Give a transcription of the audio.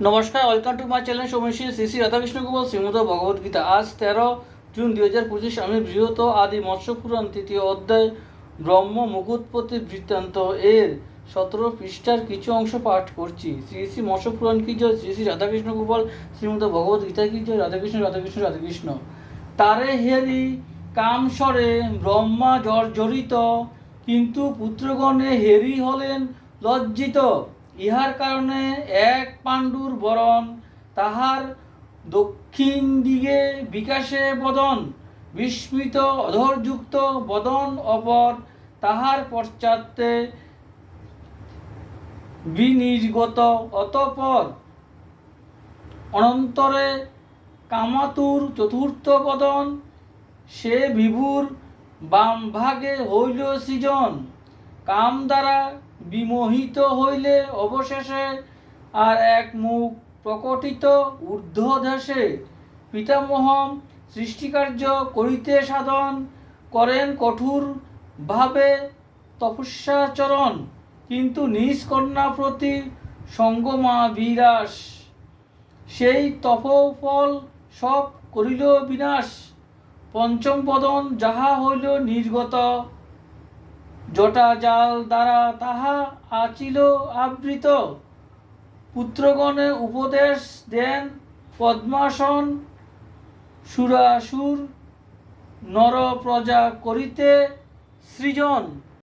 নমস্কার, welcome to my channel সোমেশী শ্রী শ্রী রাধাকৃষ্ণ গোপাল শ্রীমদ ভগবদ্গীতা। আজ 13 জুন 2025। আমি বৃহত আদি মৎস্য পুরাণ 3য় অধ্যায় ব্রহ্ম মুকুটপতি বৃত্তান্ত এর 17 পৃষ্ঠার কিছু অংশ পাঠ করছি। শ্রী শ্রী মৎস্য পুরাণ কি জয়, শ্রী শ্রী রাধাকৃষ্ণ গোপাল শ্রীমদ ভগবদ্গীতা কি জয়। রাধাকৃষ্ণ রাধাকৃষ্ণ রাধাকৃষ্ণ। তারে হেরি কামস্বরে ব্রহ্মা জর্জরিত, কিন্তু পুত্রগণে হেরি হলেন লজ্জিত। ইহার কারণে এক পাণ্ডুর বরণ, তাহার দক্ষিণ দিকে বিকাশে বদন, বিস্মিত অধরযুক্ত বদন অপর, তাহার পশ্চাতে বিনির্গত। অতঃপর অনন্তরে কামাতুর চতুর্থ বদন, সে বিভুর বামভাগে হইল সৃজন। কাম দ্বারা বিমোহিত হইলে অবশেষে আর এক মুখ প্রকটিত ঊর্ধ্বদেশে। পিতামহ সৃষ্টিকার্য করিতে সাধন করেন কঠোর ভাবে তপস্যাচরণ, কিন্তু নিজ কন্যা প্রতি সঙ্গমা বিরাস, সেই তপফল সব করিল বিনাশ। পঞ্চম বদন যাহা হইল নির্গত, জটা জাল দ্বারা তাহা আচিল আবৃত। পুত্রগণে উপদেশ দেন পদ্মাসন, সুরাসুর নর প্রজা করিতে সৃজন।